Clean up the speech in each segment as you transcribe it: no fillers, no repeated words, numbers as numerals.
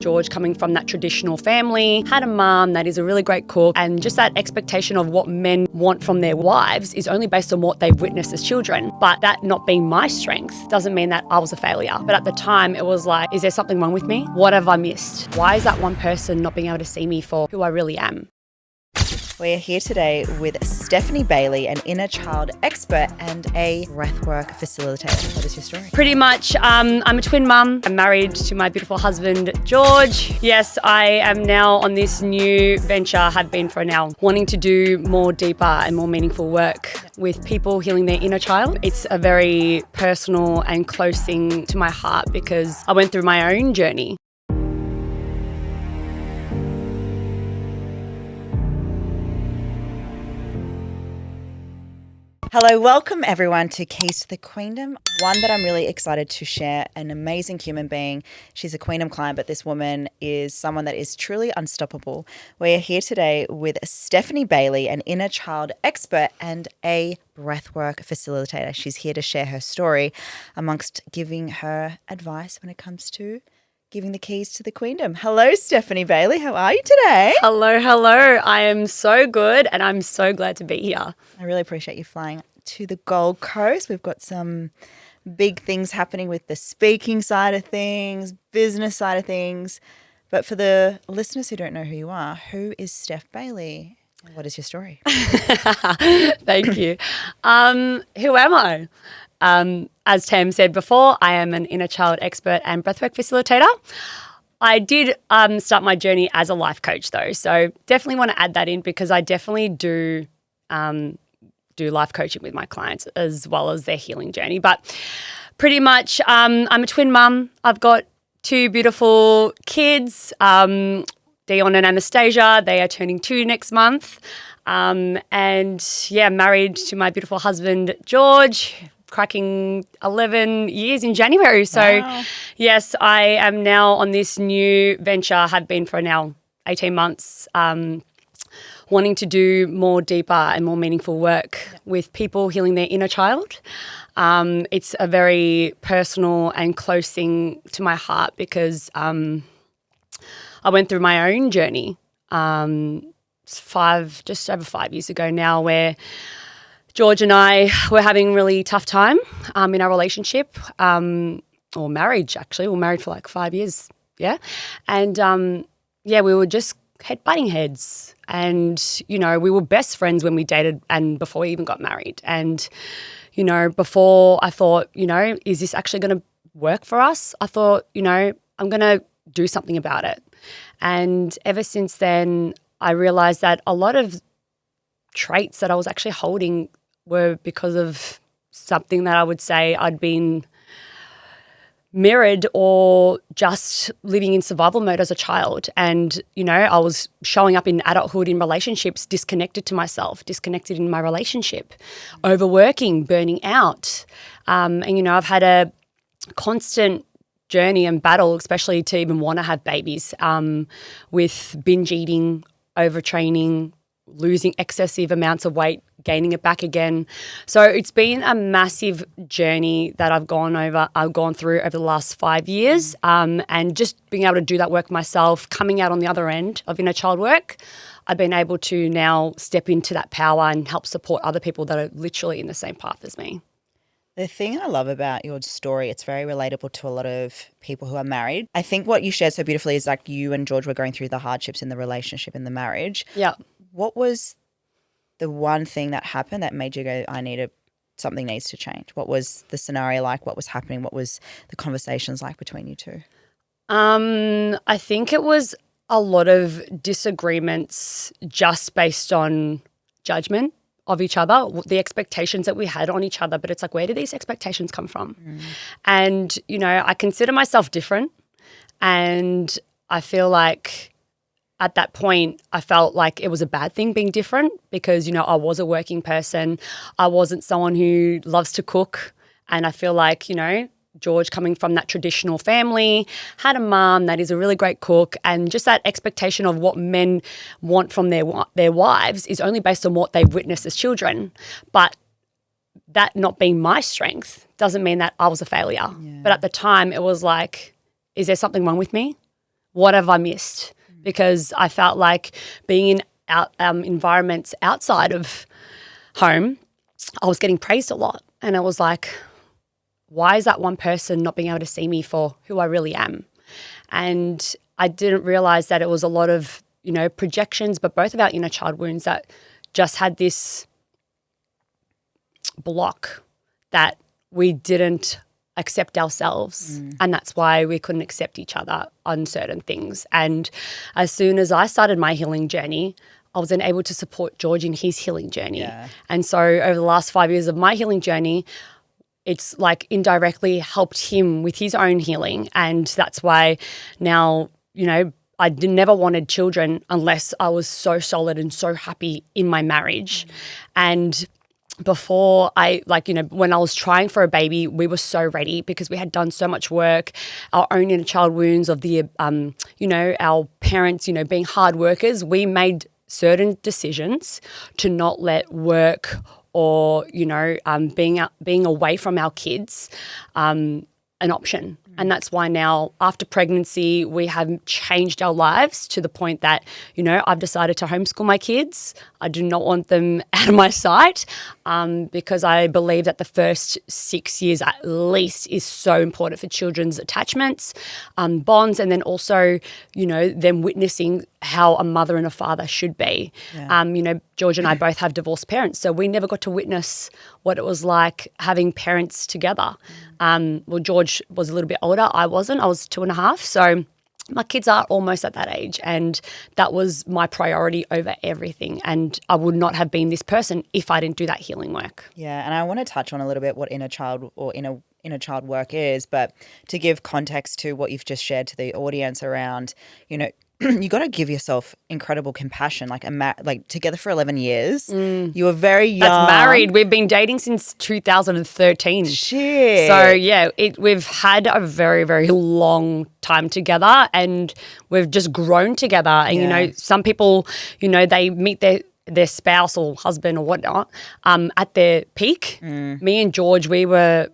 George, coming from that traditional family, had a mum that is a really great cook, and just that expectation of what men want from their wives is only based on what they've witnessed as children. But that not being my strength doesn't mean that I was a failure. But at the time, it was like, is there something wrong with me? What have I missed? Why is that one person not being able to see me for who I really am? We're here today with Stephanie Bailey, an inner child expert and a breathwork facilitator. What is your story? Pretty much, I'm a twin mum. I'm married to my beautiful husband, George. Yes, I am now on this new venture, have been for now, wanting to do more deeper and more meaningful work with people healing their inner child. It's a very personal and close thing to my heart because I went through my own journey. Hello, welcome everyone to Keys to the Queendom, one that I'm really excited to share, an amazing human being. She's a Queendom client, but this woman is someone that is truly unstoppable. We're here today with Stephanie Bailey, an inner child expert and a breathwork facilitator. She's here to share her story amongst giving her advice when it comes to giving the keys to the Queendom. Hello, Stephanie Bailey. How are you today? Hello. I am so good and I'm so glad to be here. I really appreciate you flying to the Gold Coast. We've got some big things happening with the speaking side of things, business side of things. But for the listeners who don't know who you are, who is Steph Bailey? What is your story? Thank you. Who am I? As Tam said before, I am an inner child expert and breathwork facilitator. I did start my journey as a life coach though, so definitely want to add that in because I definitely do life coaching with my clients as well as their healing journey. But pretty much I'm a twin mum. I've got two beautiful kids, Dion and Anastasia. They are turning 2 next month. Married to my beautiful husband, George, cracking 11 years in January. So, wow. Yes, I am now on this new venture, have been for now 18 months, wanting to do more deeper and more meaningful work with people healing their inner child. It's a very personal and close thing to my heart because I went through my own journey just over 5 years ago now, where George and I were having a really tough time in our relationship, or marriage actually. We were married for like 5 years, yeah. And, we were just butting heads. And, we were best friends when we dated and before we even got married. And, before I thought, is this actually going to work for us? I thought, I'm going to do something about it. And ever since then, I realized that a lot of traits that I was actually holding were because of something that I would say I'd been mirrored or just living in survival mode as a child. And, I was showing up in adulthood in relationships, disconnected to myself, disconnected in my relationship, overworking, burning out. I've had a constant journey and battle, especially to even want to have babies, with binge eating, overtraining, losing excessive amounts of weight, gaining it back again. So it's been a massive journey that I've gone through over the last 5 years, and just being able to do that work myself, coming out on the other end of inner child work, I've been able to now step into that power and help support other people that are literally in the same path as me. The thing I love about your story, it's very relatable to a lot of people who are married. I think what you shared so beautifully is like you and George were going through the hardships in the relationship, in the marriage. Yeah. What was the one thing that happened that made you go, something needs to change? What was the scenario like? What was happening? What was the conversations like between you two? I think it was a lot of disagreements just based on judgment of each other, the expectations that we had on each other. But it's like, where do these expectations come from? And, I consider myself different, and I feel like at that point, I felt like it was a bad thing being different because, I was a working person. I wasn't someone who loves to cook. And I feel like, George, coming from that traditional family, had a mum that is a really great cook, and just that expectation of what men want from their wives is only based on what they've witnessed as children. But that not being my strength doesn't mean that I was a failure. Yeah. But at the time, it was like, is there something wrong with me? what have I missed? Because I felt like being in environments outside of home, I was getting praised a lot. And I was like, why is that one person not being able to see me for who I really am? And I didn't realize that it was a lot of, projections, but both of our inner child wounds that just had this block that we didn't accept ourselves. And that's why we couldn't accept each other on certain things. And as soon as I started my healing journey, I was then able to support George in his healing journey. Yeah. And so over the last 5 years of my healing journey, it's like indirectly helped him with his own healing. And that's why now, I never wanted children unless I was so solid and so happy in my marriage. And before when I was trying for a baby, we were so ready because we had done so much work, our own inner child wounds of the, our parents, being hard workers. We made certain decisions to not let work or, being away from our kids an option. And that's why now after pregnancy, we have changed our lives to the point that, I've decided to homeschool my kids. I do not want them out of my sight because I believe that the first 6 years at least is so important for children's attachments, bonds, and then also, them witnessing how a mother and a father should be. Yeah. George and I both have divorced parents, so we never got to witness what it was like having parents together. Well, George was a little bit older. I wasn't. I was 2.5. So my kids are almost at that age, and that was my priority over everything. And I would not have been this person if I didn't do that healing work. Yeah, and I want to touch on a little bit what inner child or inner child work is, but to give context to what you've just shared to the audience around, you got to give yourself incredible compassion. Like together for 11 years, you were very young. That's married. We've been dating since 2013. Shit. So yeah, we've had a very, very long time together, and we've just grown together. And some people, they meet their spouse or husband or whatnot at their peak. Me and George, we were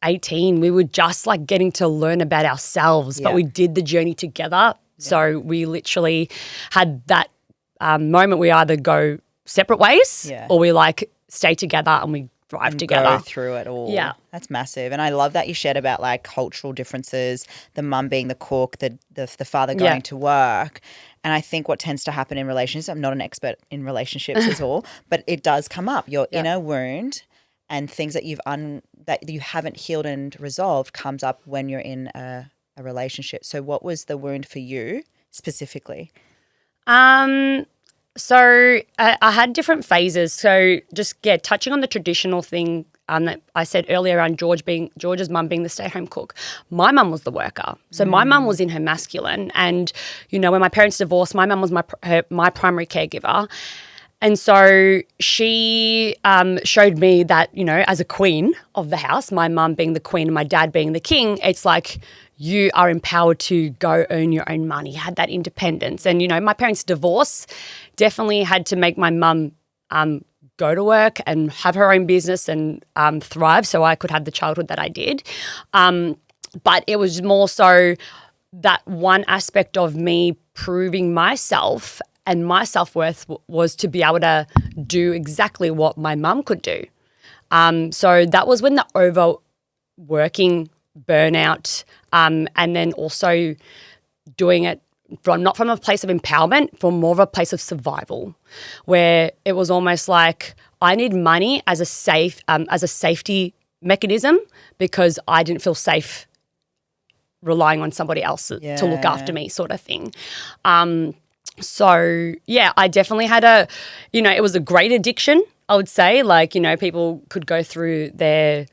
18. We were just like getting to learn about ourselves, but we did the journey together. So we literally had that moment we either go separate ways or we like stay together and we thrive together. Go through it all. Yeah. That's massive. And I love that you shared about like cultural differences, the mum being the cook, the father going to work. And I think what tends to happen in relationships, I'm not an expert in relationships at all, but it does come up. Your inner wound and things that that you haven't healed and resolved comes up when you're in a relationship. So what was the wound for you specifically? So I had different phases. So just, touching on the traditional thing that I said earlier around George's mum being the stay-at-home cook. My mum was the worker. So my mum was in her masculine. And, when my parents divorced, my mum was my primary caregiver. And so she showed me that, as a queen of the house, my mum being the queen and my dad being the king, it's like you are empowered to go earn your own money, had that independence. And, my parents' divorce definitely had to make my mum go to work and have her own business and thrive so I could have the childhood that I did. But it was more so that one aspect of me proving myself and my self-worth was to be able to do exactly what my mum could do. So that was when the overworking, burnout, and then also doing it not from a place of empowerment, from more of a place of survival, where it was almost like I need money as a safety mechanism because I didn't feel safe relying on somebody else to look after me, sort of thing. So, I definitely had it was a great addiction, I would say. Like, people could go through their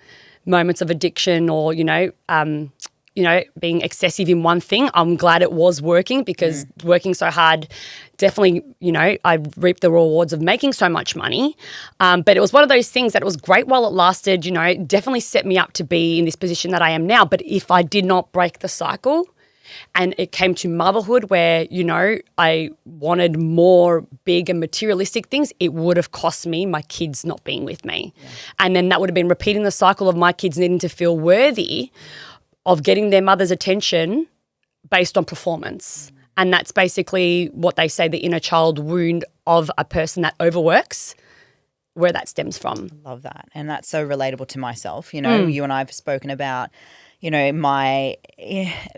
moments of addiction or, being excessive in one thing. I'm glad it was working because working so hard definitely, I reaped the rewards of making so much money. But it was one of those things that it was great while it lasted, it definitely set me up to be in this position that I am now. But if I did not break the cycle, and it came to motherhood where, I wanted more big and materialistic things, it would have cost me my kids not being with me. Yeah. And then that would have been repeating the cycle of my kids needing to feel worthy of getting their mother's attention based on performance. And that's basically what they say, the inner child wound of a person that overworks, where that stems from. Love that. And that's so relatable to myself. You know, you and I have spoken about, you know, my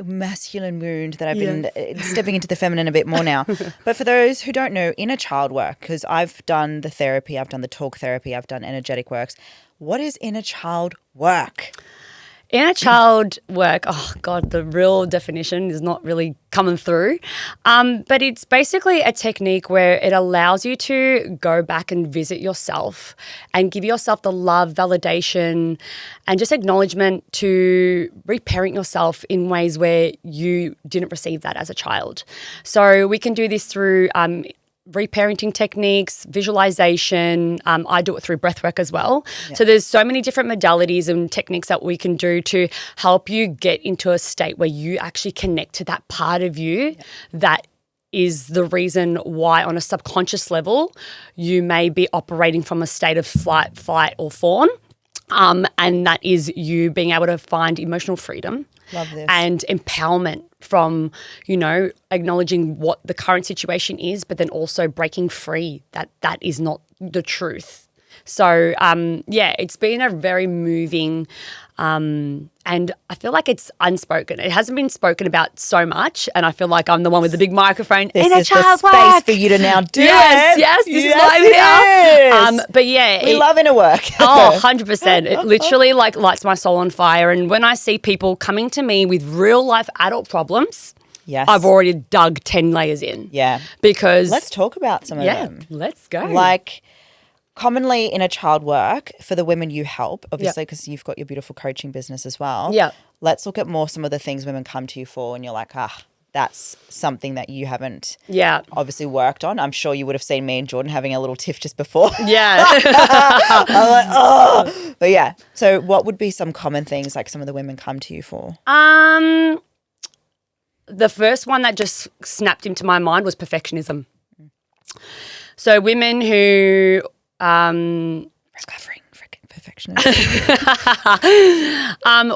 masculine wound that I've been stepping into the feminine a bit more now. But for those who don't know, inner child work, because I've done the therapy, I've done the talk therapy, I've done energetic works. What is inner child work? Inner child work, oh God, the real definition is not really coming through. But it's basically a technique where it allows you to go back and visit yourself and give yourself the love, validation, and just acknowledgement to reparent yourself in ways where you didn't receive that as a child. So we can do this through reparenting techniques, visualization. I do it through breathwork as well. Yeah. So there's so many different modalities and techniques that we can do to help you get into a state where you actually connect to that part of you that is the reason why on a subconscious level you may be operating from a state of flight, fight or fawn. And that is you being able to find emotional freedom. Love this. And empowerment from, you know, acknowledging what the current situation is, but then also breaking free that that is not the truth. So, it's been a very moving and I feel like it's unspoken. It hasn't been spoken about so much, and I feel like I'm the one with the big microphone. This is the space for you to now do it. Yes, this is why I'm here. But yeah. We love inner work. 100%. It literally like lights my soul on fire. And when I see people coming to me with real life adult problems, yes, I've already dug 10 layers in. Yeah. Because let's talk about some of them. Yeah, let's go. Like, commonly in a child work for the women you help, obviously, because you've got your beautiful coaching business as well. Yeah. Let's look at more some of the things women come to you for and you're like, that's something that you haven't obviously worked on. I'm sure you would have seen me and Jordan having a little tiff just before. Yeah. I'm like, oh. But yeah. So what would be some common things like some of the women come to you for? The first one that just snapped into my mind was perfectionism. So women who recovering freaking perfectionism.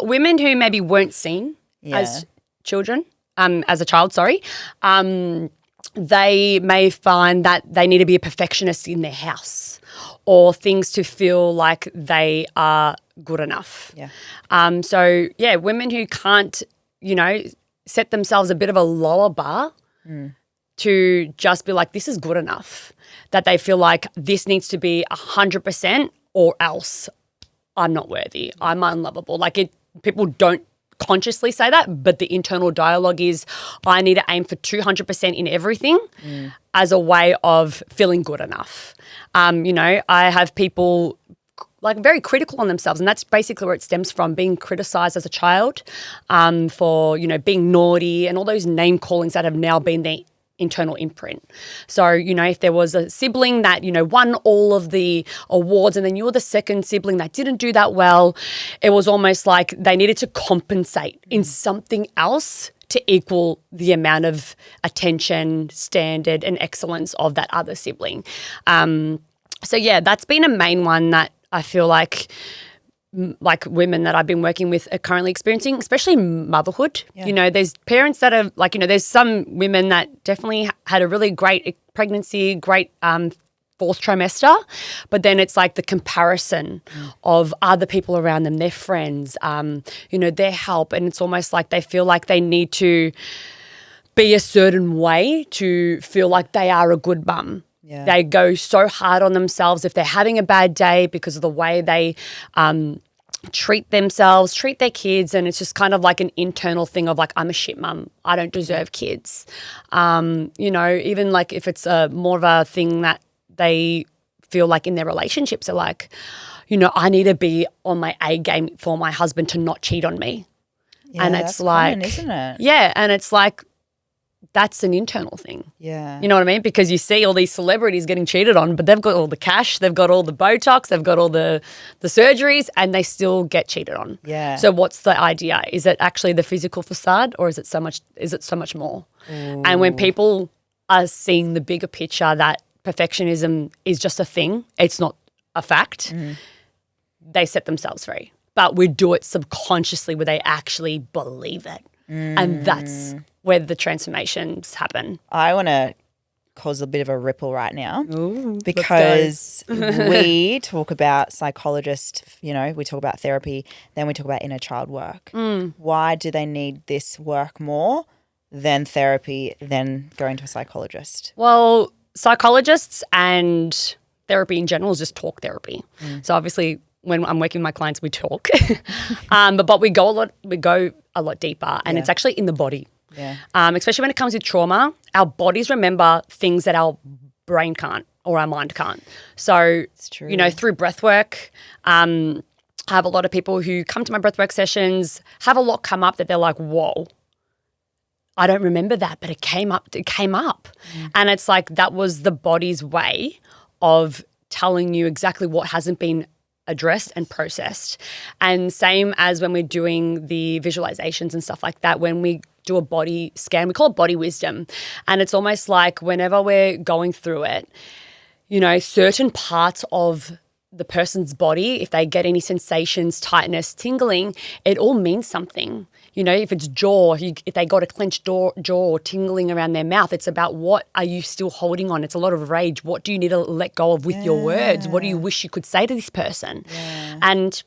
Women who maybe weren't seen as children, as a child, sorry. They may find that they need to be a perfectionist in their house or things to feel like they are good enough. Yeah. Women who can't, you know, set themselves a bit of a lower bar to just be like, this is good enough. That they feel like this needs to be 100% or else I'm not worthy. I'm unlovable. People don't consciously say that, but the internal dialogue is I need to aim for 200% in everything as a way of feeling good enough. I have people very critical on themselves, and that's basically where it stems from, being criticized as a child for, being naughty and all those name callings that have now been their internal imprint. So, if there was a sibling that, won all of the awards and then you were the second sibling that didn't do that well, it was almost like they needed to compensate in something else to equal the amount of attention, standard and excellence of that other sibling. That's been a main one that I feel like women that I've been working with are currently experiencing, especially motherhood. Yeah. There's parents that are there's some women that definitely had a really great pregnancy, great fourth trimester, but then it's like the comparison of other people around them, their friends, their help, and it's almost like they feel like they need to be a certain way to feel like they are a good mum. Yeah. They go so hard on themselves if they're having a bad day because of the way they treat themselves, treat their kids, and it's just kind of like an internal thing of like, I'm a shit mum. I don't deserve kids. Even if it's more of a thing that they feel like in their relationships are like, I need to be on my A game for my husband to not cheat on me. Yeah, and it's common, isn't it? Yeah, and it's like, that's an internal thing. Yeah. You know what I mean? Because you see all these celebrities getting cheated on, but they've got all the cash, they've got all the Botox, they've got all the surgeries, and they still get cheated on. Yeah. So what's the idea? Is it actually the physical facade, or is it so much more? Ooh. And when people are seeing the bigger picture that perfectionism is just a thing, it's not a fact, they set themselves free. But we do it subconsciously where they actually believe it. And that's where the transformations happen. I want to cause a bit of a ripple right now. Ooh, because we talk about psychologists, we talk about therapy, then we talk about inner child work. Why do they need this work more than therapy, than going to a psychologist? Well, psychologists and therapy in general is just talk therapy. So obviously when I'm working with my clients, we talk, but we go a lot deeper, and it's actually in the body. Yeah. Especially when it comes to trauma, our bodies remember things that our brain can't or our mind can't. So, It's true. Through breathwork, I have a lot of people who come to my breathwork sessions, have a lot come up that they're like, whoa, I don't remember that, but it came up. And it's like that was the body's way of telling you exactly what hasn't been addressed and processed. And same as when we're doing the visualizations and stuff like that, when we do a body scan, we call it body wisdom. And it's almost like whenever we're going through it, certain parts of the person's body, if they get any sensations, tightness, tingling, it all means something. If it's jaw, if they got a clenched jaw or tingling around their mouth, it's about what are you still holding on? It's a lot of rage. What do you need to let go of with your words? What do you wish you could say to this person? Yeah. And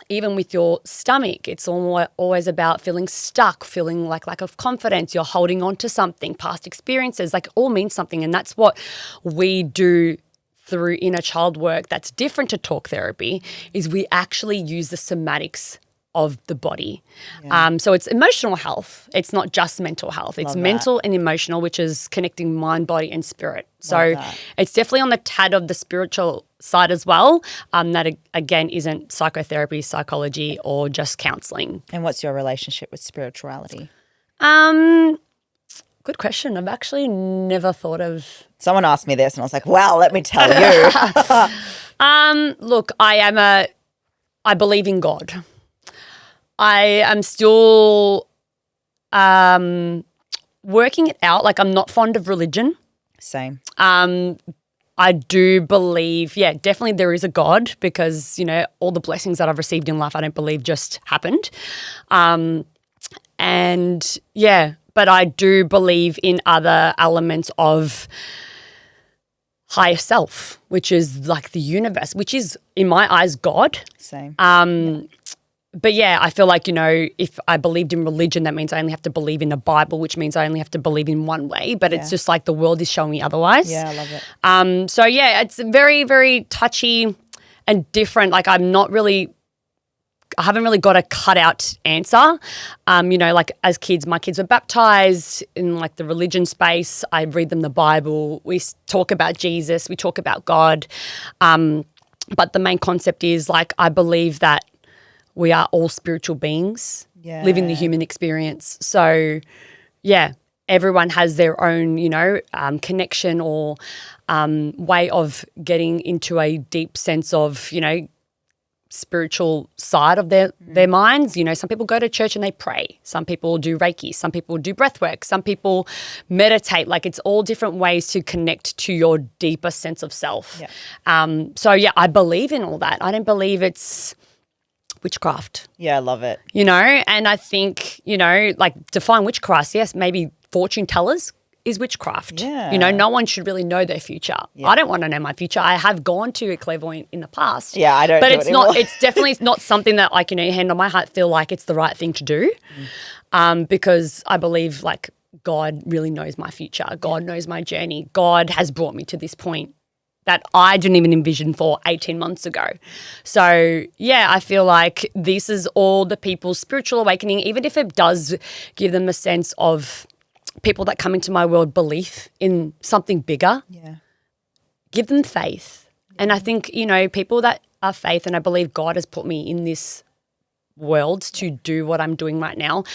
even with your stomach, it's always about feeling stuck, feeling like lack of confidence. You're holding on to something, past experiences, like all means something. And that's what we do through inner child work that's different to talk therapy, is we actually use the somatics of the body. Yeah. So it's emotional health. It's not just mental health. It's mental and emotional, which is connecting mind, body and spirit. So it's definitely on the tad of the spiritual side as well. That again isn't psychotherapy, psychology or just counselling. And what's your relationship with spirituality? Good question. I've actually never thought of. Someone asked me this and I was like, well, let me tell you. Look, I believe in God. I am still working it out. Like, I'm not fond of religion. Same. I do believe, definitely there is a God, because, all the blessings that I've received in life, I don't believe just happened. But I do believe in other elements of higher self, which is like the universe, which is, in my eyes, God. Same. But I feel like, if I believed in religion, that means I only have to believe in the Bible, which means I only have to believe in one way. But it's just like the world is showing me otherwise. Yeah, I love it. It's very, very touchy and different. Like, I haven't really got a cut out answer. Like as kids, my kids were baptized in like the religion space. I read them the Bible. We talk about Jesus. We talk about God. But the main concept is like, I believe that we are all spiritual beings living the human experience. So, everyone has their own, connection or way of getting into a deep sense of, spiritual side of their minds. Some people go to church and they pray. Some people do Reiki. Some people do breath work. Some people meditate. Like, it's all different ways to connect to your deeper sense of self. Yeah. I believe in all that. I don't believe it's witchcraft. Yeah, I love it. And I think, like, define witchcraft. Yes, maybe fortune tellers is witchcraft. Yeah. No one should really know their future. Yeah. I don't want to know my future. I have gone to a clairvoyant in the past. Yeah, I don't. But it's not. It's definitely not something that I can, hand on my heart, feel like it's the right thing to do, because I believe like God really knows my future. God knows my journey. God has brought me to this point that I didn't even envision for 18 months ago. So, I feel like this is all the people's spiritual awakening, even if it does give them a sense of people that come into my world belief in something bigger. Yeah. Give them faith. Yeah. And I think, people that are faith, and I believe God has put me in this world to do what I'm doing right now,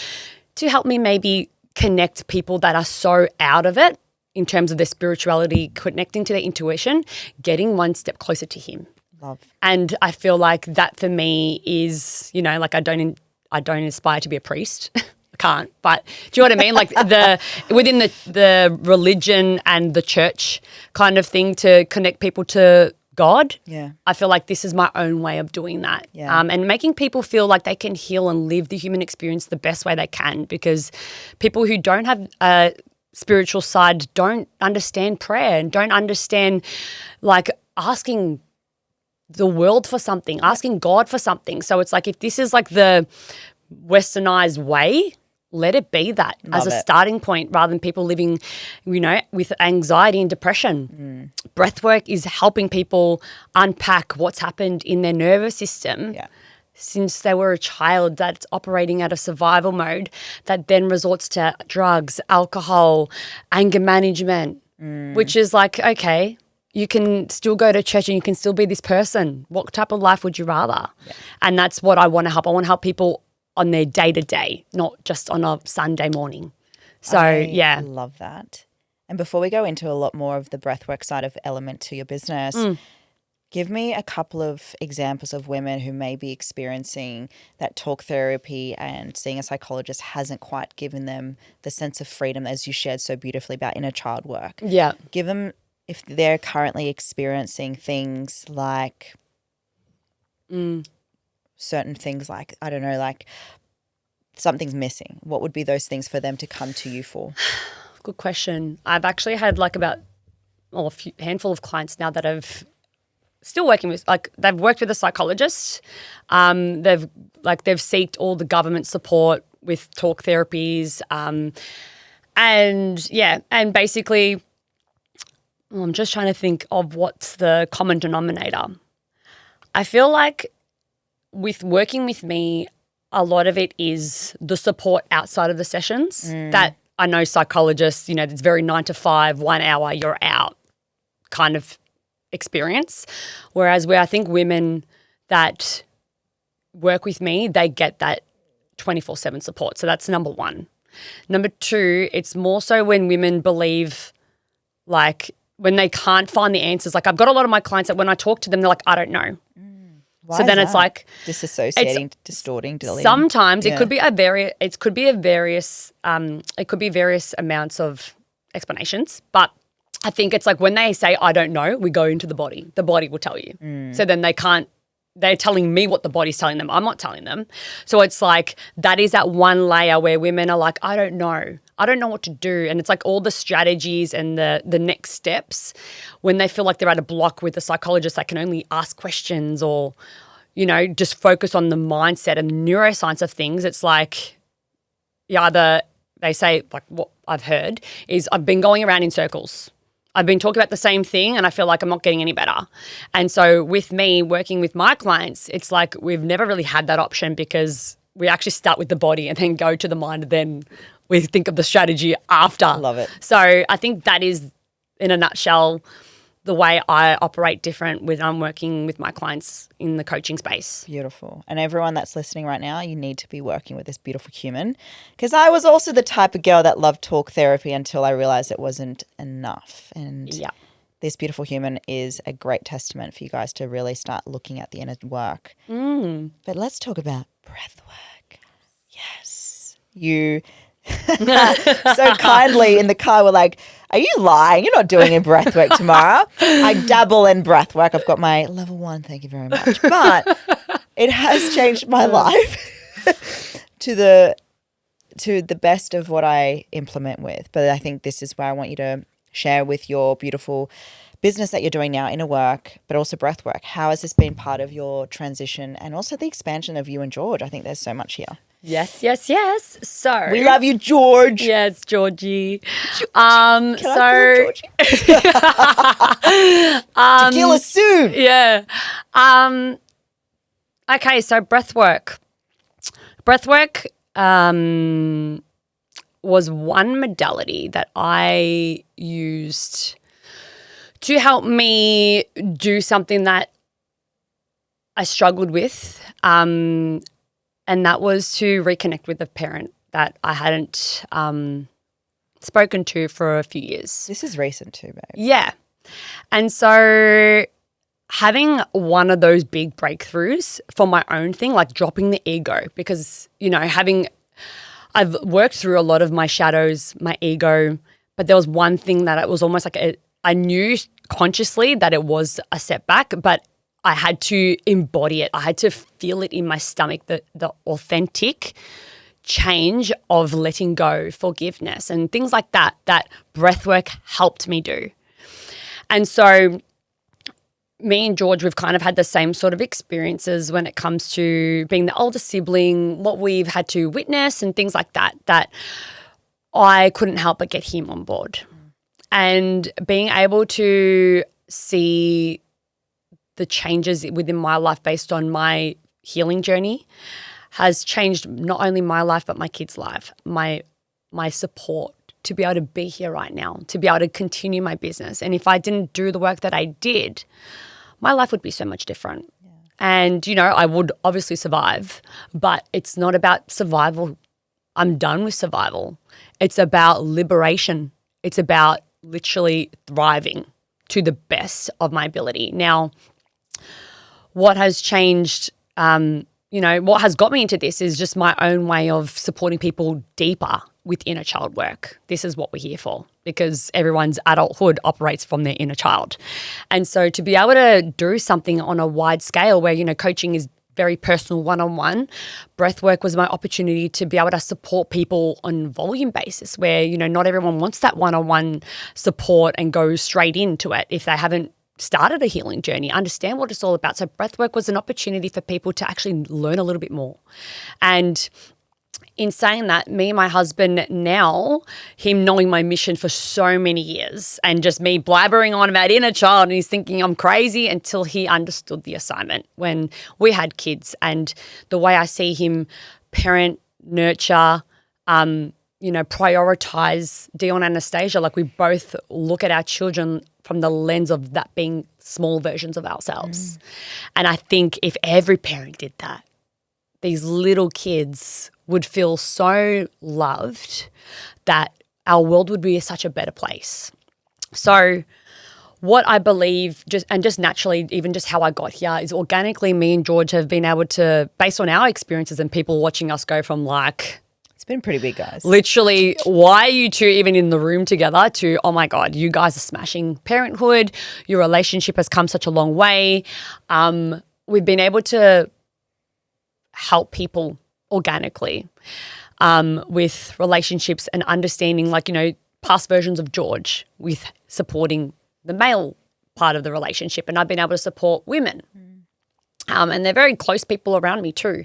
to help me maybe connect people that are so out of it, in terms of their spirituality, connecting to their intuition, getting one step closer to Him. Love. And I feel like that for me is, like I don't aspire to be a priest. I can't. But do you know what I mean? Like within the religion and the church kind of thing, to connect people to God. Yeah. I feel like this is my own way of doing that. Yeah. And making people feel like they can heal and live the human experience the best way they can, because people who don't have a spiritual side don't understand prayer and don't understand like asking the world for something, asking God for something. So it's like, if this is like the westernized way, let it be that as a starting point, rather than people living, with anxiety and depression. Breathwork is helping people unpack what's happened in their nervous system since they were a child, that's operating out of survival mode, that then resorts to drugs, alcohol, anger management, which is like, okay, you can still go to church and you can still be this person. What type of life would you rather? Yeah. And that's what I want to help. I want to help people on their day-to-day, not just on a Sunday morning. So, I love that. And before we go into a lot more of the breathwork side of element to your business, give me a couple of examples of women who may be experiencing that talk therapy and seeing a psychologist hasn't quite given them the sense of freedom, as you shared so beautifully about inner child work. Yeah. Give them, if they're currently experiencing things like certain things like, I don't know, like something's missing, what would be those things for them to come to you for? Good question. I've actually had like a handful of clients now that have still working with, like they've worked with a psychologist. They've sought all the government support with talk therapies. And basically, I'm just trying to think of what's the common denominator. I feel like with working with me, a lot of it is the support outside of the sessions that I know psychologists, it's very 9 to 5, 1 hour, you're out kind of experience. Whereas where I think women that work with me, they get that 24/7 support. So that's number one. Number two, it's more so when women believe, like when they can't find the answers. Like I've got a lot of my clients that when I talk to them, they're like, I don't know. Why so is then that? it's like disassociating, distorting, deleting. Sometimes it could be various amounts of explanations, but I think it's like when they say I don't know, we go into the body. The body will tell you. So then they're telling me what the body's telling them. I'm not telling them. So it's like that is that one layer where women are like, I don't know. I don't know what to do. And it's like all the strategies and the next steps when they feel like they're at a block with a psychologist that can only ask questions or, just focus on the mindset and the neuroscience of things. It's like they say, like what I've heard is I've been going around in circles. I've been talking about the same thing and I feel like I'm not getting any better. And so with me working with my clients, it's like we've never really had that option because we actually start with the body and then go to the mind and then we think of the strategy after. Love it. So I think that is, in a nutshell, the way I operate different when I'm working with my clients in the coaching space. Beautiful. And everyone that's listening right now, you need to be working with this beautiful human, because I was also the type of girl that loved talk therapy until I realized it wasn't enough. And this beautiful human is a great testament for you guys to really start looking at the inner work. But let's talk about breath work. Yes. You so kindly in the car were like, are you lying? You're not doing a breath work tomorrow. I dabble in breath work. I've got my level 1, thank you very much. But it has changed my life to the best of what I implement with. But I think this is where I want you to share with your beautiful business that you're doing now, inner work, but also breath work. How has this been part of your transition and also the expansion of you and George? I think there's so much here. Yes. So we love you, George. Yes, Georgie. Can I call Georgie? Tequila soon. Yeah. Okay, so breathwork. Breathwork was one modality that I used to help me do something that I struggled with. And that was to reconnect with a parent that I hadn't spoken to for a few years. This is recent too, babe. Yeah. And so having one of those big breakthroughs for my own thing, like dropping the ego, because, I've worked through a lot of my shadows, my ego, but there was one thing that it was almost like I knew consciously that it was a setback, but I had to embody it. I had to feel it in my stomach, the authentic change of letting go, forgiveness, and things like that breathwork helped me do. And so me and George, we've kind of had the same sort of experiences when it comes to being the older sibling, what we've had to witness and things like that I couldn't help but get him on board. And being able to see the changes within my life based on my healing journey has changed not only my life but my kids' life, my support to be able to be here right now, to be able to continue my business. And if I didn't do the work that I did, my life would be so much different. Yeah. And, I would obviously survive, but it's not about survival. I'm done with survival. It's about liberation. It's about literally thriving to the best of my ability. Now, what has changed, what has got me into this is just my own way of supporting people deeper with inner child work. This is what we're here for, because everyone's adulthood operates from their inner child. And so to be able to do something on a wide scale where, coaching is very personal, one-on-one, breathwork was my opportunity to be able to support people on volume basis where, not everyone wants that one-on-one support and go straight into it if they haven't started a healing journey, understand what it's all about. So breathwork was an opportunity for people to actually learn a little bit more. And in saying that, me and my husband now, him knowing my mission for so many years and just me blabbering on about inner child and he's thinking I'm crazy until he understood the assignment when we had kids and the way I see him parent, nurture, prioritize Dion and Anastasia. Like we both look at our children from the lens of that being small versions of ourselves. And I think if every parent did that, these little kids would feel so loved that our world would be such a better place. So what I believe, just naturally, even just how I got here, is organically me and George have been able to, based on our experiences and people watching us go from like, it's been pretty big, guys. Literally, why are you two even in the room together to, oh my God, you guys are smashing parenthood. Your relationship has come such a long way. We've been able to help people organically with relationships and understanding past versions of George with supporting the male part of the relationship. And I've been able to support women. And they're very close people around me too.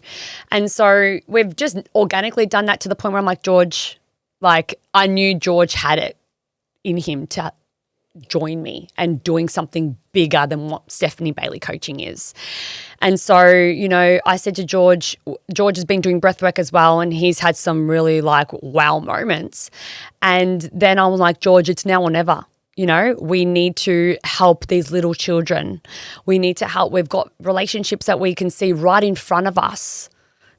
And so we've just organically done that to the point where I'm like, George, I knew George had it in him to join me and doing something bigger than what Stephanie Bailey coaching is. And so, I said to George has been doing breathwork as well and he's had some really wow moments. And then I was like, George, it's now or never. We need to help these little children. We need to help. We've got relationships that we can see right in front of us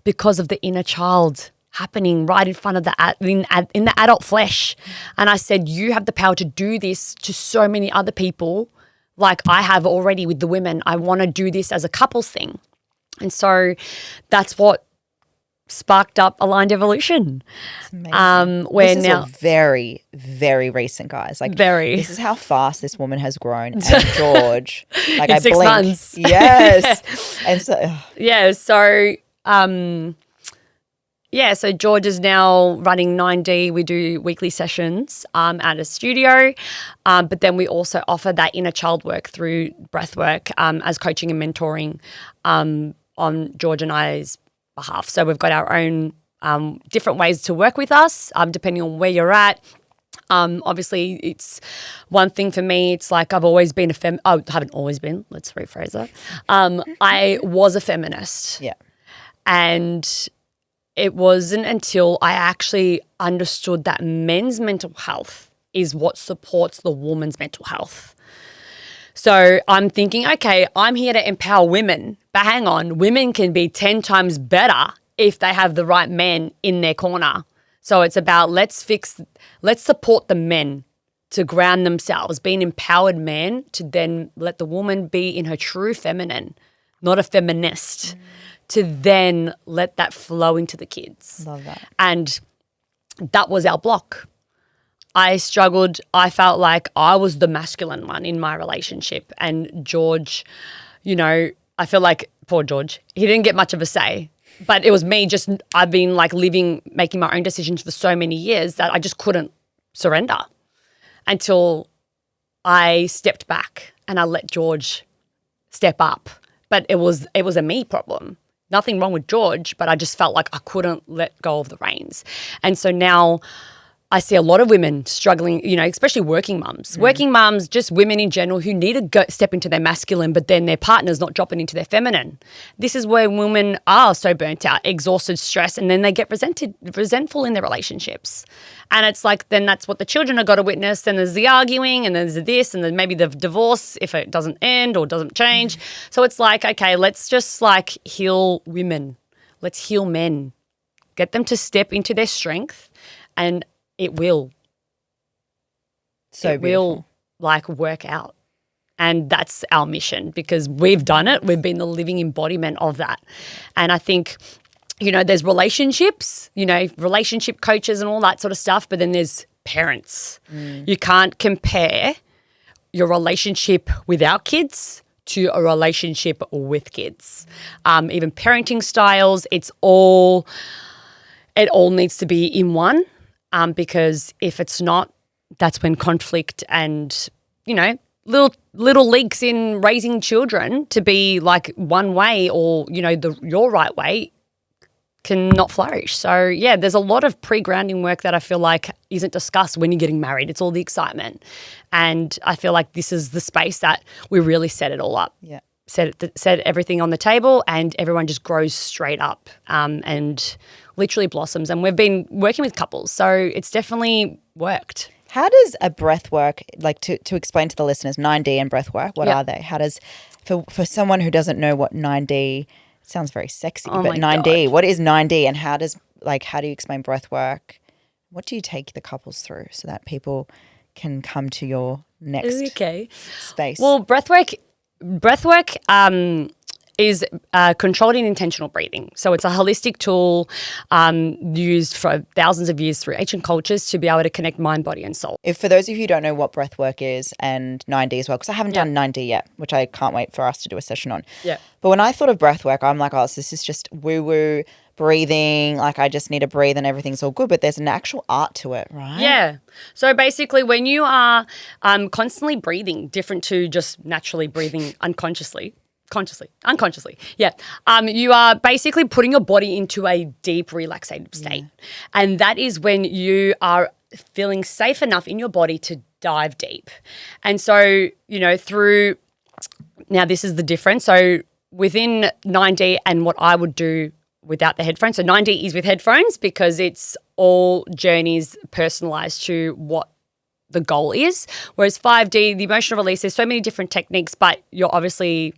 because of the inner child happening right in front of in the adult flesh. And I said, you have the power to do this to so many other people like I have already with the women. I want to do this as a couples thing. And so that's what sparked up Aligned Evolution. This is a very, very recent, guys. Very. This is how fast this woman has grown. And George, in I 6 blink. Months. Yes. And so, so George is now running 9D. We do weekly sessions at a studio, but then we also offer that inner child work through breathwork as coaching and mentoring on George and I's behalf. So we've got our own different ways to work with us depending on where you're at. Obviously, it's one thing for me. It's like I've always been I haven't always been. Let's rephrase that. I was a feminist. Yeah. And it wasn't until I actually understood that men's mental health is what supports the woman's mental health. So I'm thinking, okay, I'm here to empower women, but hang on, women can be 10 times better if they have the right men in their corner. So it's about let's support the men to ground themselves, be an empowered man to then let the woman be in her true feminine, not a feminist, to then let that flow into the kids. Love that. And that was our block. I struggled. I felt like I was the masculine one in my relationship. And George, I feel like poor George, he didn't get much of a say. But it was me I've been like making my own decisions for so many years that I just couldn't surrender until I stepped back and I let George step up. But it was a me problem. Nothing wrong with George, but I just felt like I couldn't let go of the reins. And so now I see a lot of women struggling, especially working mums. Working mums, just women in general who need to step into their masculine, but then their partner's not dropping into their feminine. This is where women are so burnt out, exhausted, stressed, and then they get resentful in their relationships. And it's like then that's what the children have got to witness. Then there's the arguing and there's this and then maybe the divorce if it doesn't end or doesn't change. So it's like, okay, let's just like heal women. Let's heal men. Get them to step into their strength and it will like work out. And that's our mission because we've done it. We've been the living embodiment of that. And I think, there's relationships, relationship coaches and all that sort of stuff, but then there's parents. You can't compare your relationship without kids to a relationship with kids. Even parenting styles, it all needs to be in one. Because if it's not, that's when conflict and, little leaks in raising children to be like one way or, your right way can not flourish. So, yeah, there's a lot of pre-grounding work that I feel like isn't discussed when you're getting married. It's all the excitement. And I feel like this is the space that we really set it all up. Yeah. Set everything on the table and everyone just grows straight up and literally blossoms. And we've been working with couples, so it's definitely worked. How does a breath work, like to explain to the listeners, 9D and breath work, what are they? How does, for someone who doesn't know what 9D, it sounds very sexy, but 9D, what is 9D and how do you explain breath work? What do you take the couples through so that people can come to your next space? Well, breathwork is controlled and intentional breathing. So it's a holistic tool used for thousands of years through ancient cultures to be able to connect mind, body and soul. If for those of you who don't know what breathwork is and 9D as well, because I haven't done 9D yet, which I can't wait for us to do a session on. Yeah. But when I thought of breathwork, I'm like, oh, so this is just woo-woo breathing, like I just need to breathe and everything's all good, but there's an actual art to it, right? Yeah. So basically when you are constantly breathing, different to just naturally breathing unconsciously, yeah. You are basically putting your body into a deep relaxative state. Yeah. And that is when you are feeling safe enough in your body to dive deep. And so, now this is the difference. So within 9D and what I would do without the headphones. So 9D is with headphones because it's all journeys personalized to what the goal is. Whereas 5D, the emotional release, there's so many different techniques, but you're obviously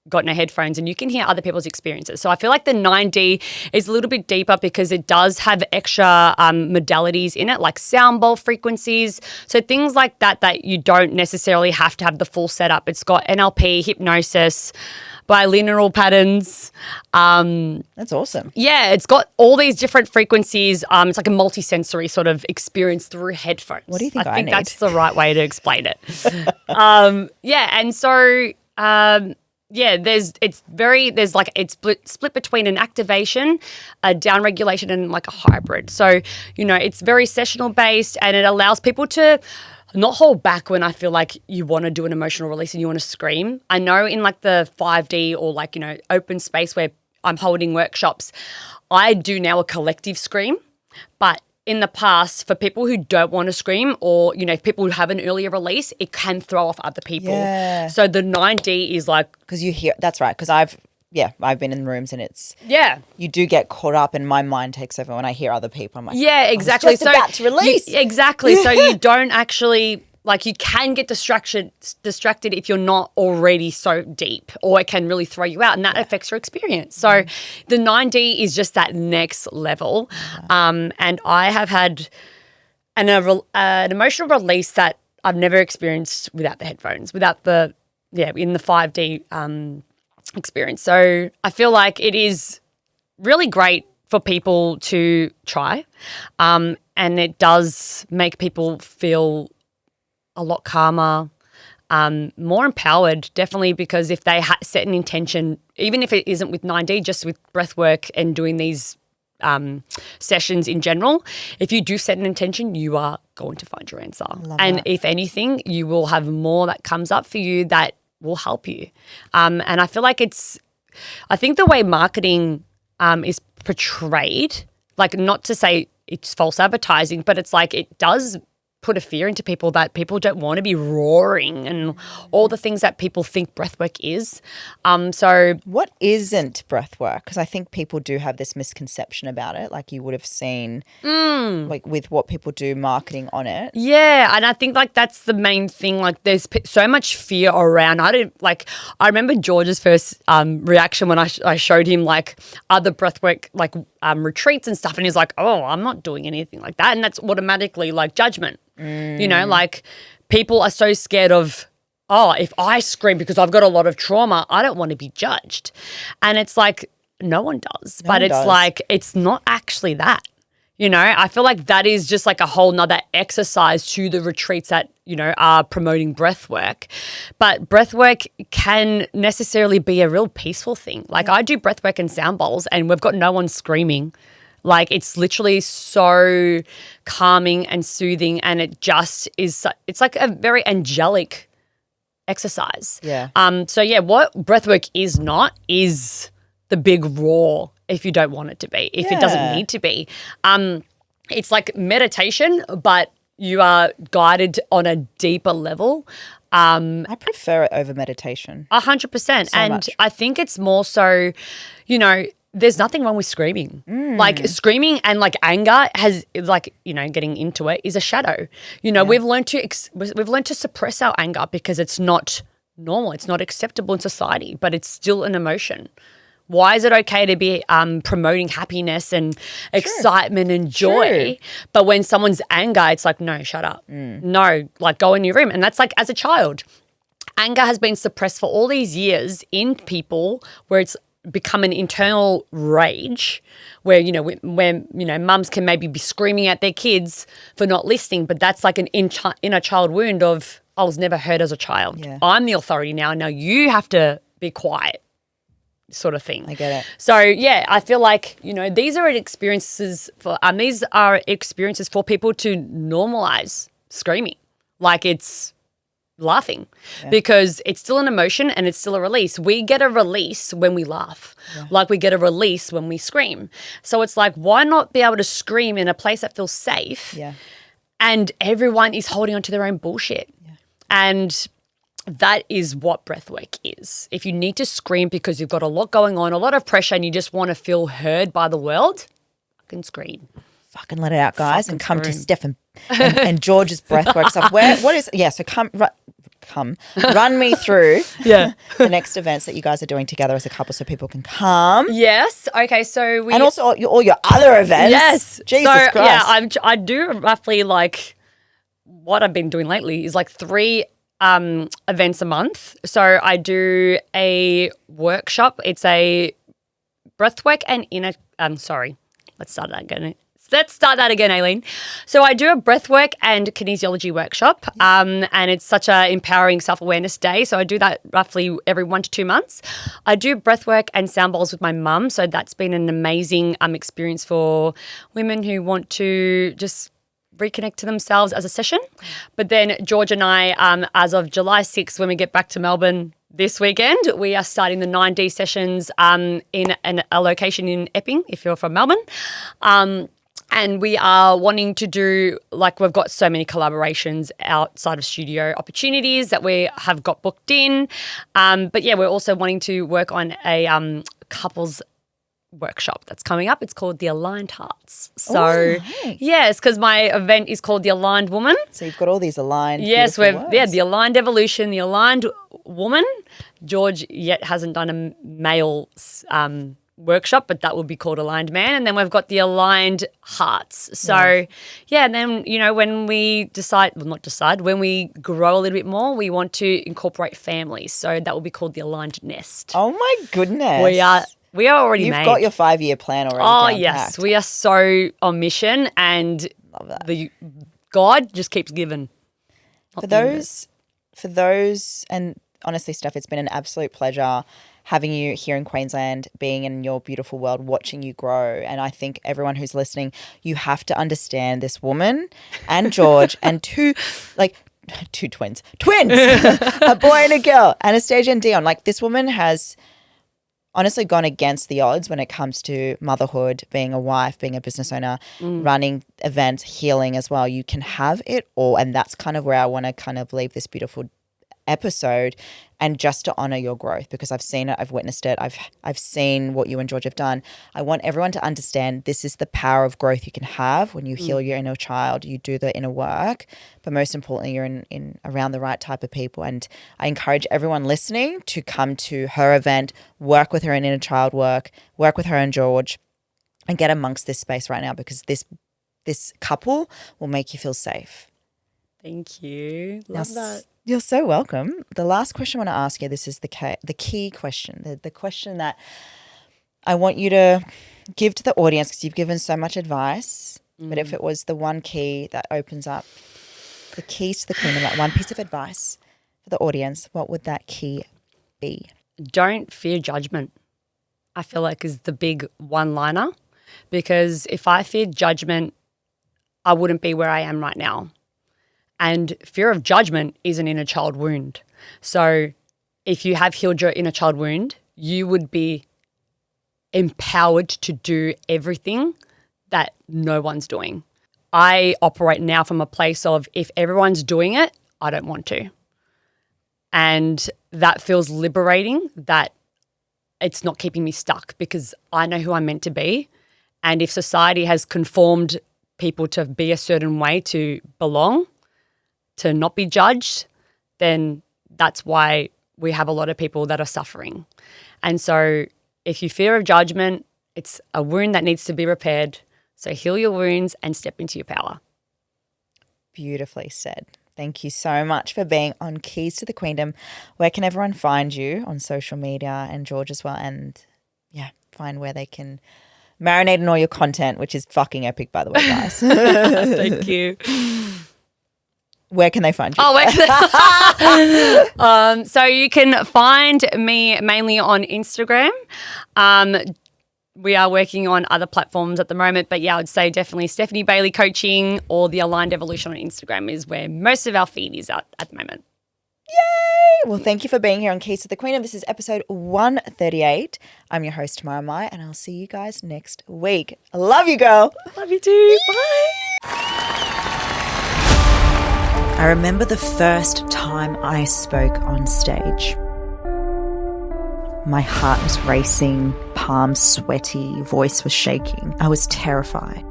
got no headphones and you can hear other people's experiences. So I feel like the 9D is a little bit deeper because it does have extra modalities in it, like sound bowl frequencies. So things like that you don't necessarily have to have the full setup. It's got NLP, hypnosis, binaural patterns. That's awesome. Yeah, it's got all these different frequencies. It's like a multi-sensory sort of experience through headphones. What do you think I think need? that's the right way to explain it. And so it's split between an activation, a down regulation, and like a hybrid. So, it's very sessional based and it allows people to not hold back when I feel like you want to do an emotional release and you want to scream. I know in like the 5D or like, open space where I'm holding workshops, I do now a collective scream, but in the past, for people who don't want to scream or, people who have an earlier release, it can throw off other people. Yeah. So the 9D is like... Because you hear, that's right, because I've been in rooms and it's... Yeah. You do get caught up and my mind takes over when I hear other people. I'm like, yeah, exactly. I was just about to release. Exactly. So you don't actually... Like you can get distracted if you're not already so deep or it can really throw you out and that affects your experience. So the 9D is just that next level. And I have had an emotional release that I've never experienced without the headphones, in the 5D experience. So I feel like it is really great for people to try. and it does make people feel a lot calmer, more empowered, definitely, because if they set an intention, even if it isn't with 9D, just with breath work and doing these sessions in general, if you do set an intention, you are going to find your answer. And if anything, you will have more that comes up for you that will help you. And I feel like I think the way marketing is portrayed, like, not to say it's false advertising, but it's like it does put a fear into people that people don't want to be roaring and all the things that people think breathwork is. So what isn't breathwork? Because I think people do have this misconception about it. Like, you would have seen like with what people do marketing on it. Yeah, and I think like that's the main thing. Like, there's so much fear around. I remember George's first reaction when I showed him like other breathwork like retreats and stuff, and he's like, "Oh, I'm not doing anything like that," and that's automatically like judgment. You know, like people are so scared of, oh, if I scream because I've got a lot of trauma, I don't want to be judged. And it's like, no one does. But it's like, it's not actually that. You know, I feel like that is just like a whole nother exercise to the retreats that, you know, are promoting breath work. But breath work can necessarily be a real peaceful thing. Like, I do breath work in sound bowls and we've got no one screaming. Like, it's literally so calming and soothing, and it just is – it's like a very angelic exercise. Yeah. So, yeah, what breathwork is not is the big roar if you don't want it to be, if it doesn't need to be. It's like meditation, but you are guided on a deeper level. I prefer it over meditation. 100%. And I think it's more so, you know – there's nothing wrong with screaming. Like, screaming and like anger has like, you know, getting into it is a shadow. You know, we've learned to suppress our anger because it's not normal. It's not acceptable in society, but it's still an emotion. Why is it okay to be promoting happiness and excitement and joy? But when someone's anger, it's like, no, shut up. No, like, go in your room. And that's like as a child. Anger has been suppressed for all these years in people where it's become an internal rage where, you know, when you know, mums can maybe be screaming at their kids for not listening, but that's like an inner child wound of, I was never heard as a child. Yeah. I'm the authority now you have to be quiet, sort of thing. I get it. So, yeah, I feel like, you know, these are experiences for people to normalize screaming. Like, it's laughing because it's still an emotion and it's still a release. We get a release when we laugh, like we get a release when we scream. So it's like, why not be able to scream in a place that feels safe and everyone is holding on to their own bullshit? And that is what breathwork is. If you need to scream because you've got a lot going on, a lot of pressure, and you just want to feel heard by the world, fucking scream. Fucking let it out, guys, and come to Steph and George's breathwork stuff. So run me through the next events that you guys are doing together as a couple so people can come. Yes. Okay, so and also all your other events. Yes. Jesus Christ. Yeah, I do roughly, like, what I've been doing lately is like 3 events a month. So I do a workshop. It's a breathwork and let's start that again, Aileen. So I do a breathwork and kinesiology workshop, and it's such a empowering self-awareness day. So I do that roughly every 1 to 2 months. I do breathwork and sound bowls with my mum. So that's been an amazing experience for women who want to just reconnect to themselves as a session. But then George and I, as of July 6th, when we get back to Melbourne this weekend, we are starting the 9D sessions in a location in Epping, if you're from Melbourne. And we are wanting to do, like, we've got so many collaborations outside of studio opportunities that we have got booked in. But yeah, we're also wanting to work on a couples workshop that's coming up. It's called The Aligned Hearts. So, yes, because my event is called The Aligned Woman. So you've got all these aligned. Yes, words. The Aligned Evolution, The Aligned Woman. George yet hasn't done a male workshop, but that will be called Aligned Man. And then we've got the Aligned Hearts. So, and then, you know, when we when we grow a little bit more, we want to incorporate families. So that will be called the Aligned Nest. Oh my goodness. We are already You've got your 5-year plan already. Oh, yes. We are so on mission, and Love that. God just keeps giving. For those, and honestly, Steph, it's been an absolute pleasure having you here in Queensland, being in your beautiful world, watching you grow. And I think everyone who's listening, you have to understand this woman and George and two twins, a boy and a girl, Anastasia and Dion. Like, this woman has honestly gone against the odds when it comes to motherhood, being a wife, being a business owner, running events, healing as well. You can have it all. And that's kind of where I want to kind of leave this beautiful episode, and just to honor your growth, because I've seen it, I've witnessed it, I've seen what you and George have done. I want everyone to understand this is the power of growth you can have when you heal your inner child, you do the inner work, but most importantly, you're in around the right type of people. And I encourage everyone listening to come to her event, work with her in inner child work with her and George, and get amongst this space right now, because this couple will make you feel safe. Thank you. Love that. You're so welcome. The last question I want to ask you, this is the key question, the question that I want you to give to the audience, because you've given so much advice, but if it was the one key that opens up the keys to the kingdom, that one piece of advice for the audience, what would that key be? Don't fear judgment, I feel like, is the big one-liner, because if I feared judgment, I wouldn't be where I am right now. And fear of judgment is an inner child wound. So if you have healed your inner child wound, you would be empowered to do everything that no one's doing. I operate now from a place of, if everyone's doing it, I don't want to. And that feels liberating, that it's not keeping me stuck, because I know who I'm meant to be. And if society has conformed people to be a certain way to belong, to not be judged, then that's why we have a lot of people that are suffering. And so if you fear of judgment, it's a wound that needs to be repaired. So heal your wounds and step into your power. Beautifully said. Thank you so much for being on Keys to the Queendom. Where can everyone find you on social media, and George as well? And find where they can marinate in all your content, which is fucking epic, by the way, guys. Thank you. Where can they find you? So you can find me mainly on Instagram. We are working on other platforms at the moment, but I would say definitely Stephanie Bailey Coaching or the Aligned Evolution on Instagram is where most of our feed is at the moment. Yay! Well, thank you for being here on Keys to the Queendom. This is episode 138. I'm your host, Tamara Meyer, and I'll see you guys next week. I love you, girl. Love you too. Bye. I remember the first time I spoke on stage. My heart was racing, palms sweaty, voice was shaking. I was terrified.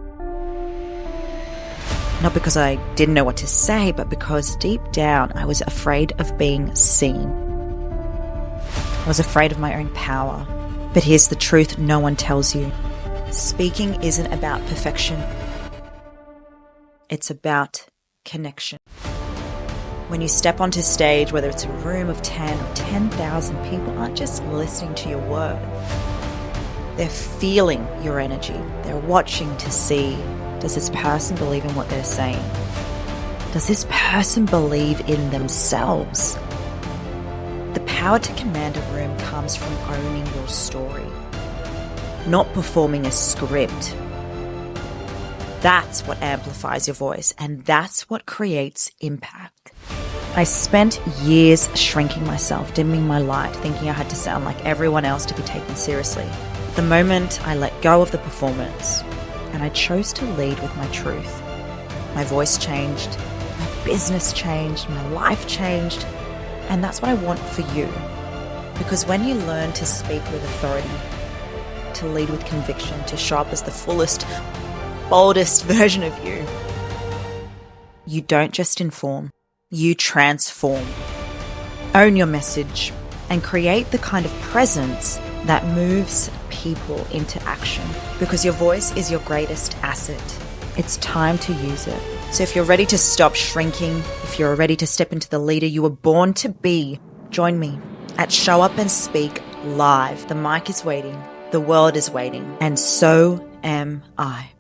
Not because I didn't know what to say, but because deep down I was afraid of being seen. I was afraid of my own power. But here's the truth no one tells you. Speaking isn't about perfection. It's about connection. When you step onto stage, whether it's a room of 10 or 10,000 people aren't just listening to your word. They're feeling your energy. They're watching to see, does this person believe in what they're saying? Does this person believe in themselves? The power to command a room comes from owning your story, not performing a script. That's what amplifies your voice, and that's what creates impact. I spent years shrinking myself, dimming my light, thinking I had to sound like everyone else to be taken seriously. The moment I let go of the performance and I chose to lead with my truth, my voice changed, my business changed, my life changed, and that's what I want for you. Because when you learn to speak with authority, to lead with conviction, to show up as the fullest, boldest version of you, you don't just inform, you transform. Own your message and create the kind of presence that moves people into action, because your voice is your greatest asset. It's time to use it. So if you're ready to stop shrinking, if you're ready to step into the leader you were born to be, join me at Show Up and Speak Live. The mic is waiting, the world is waiting, and so am I.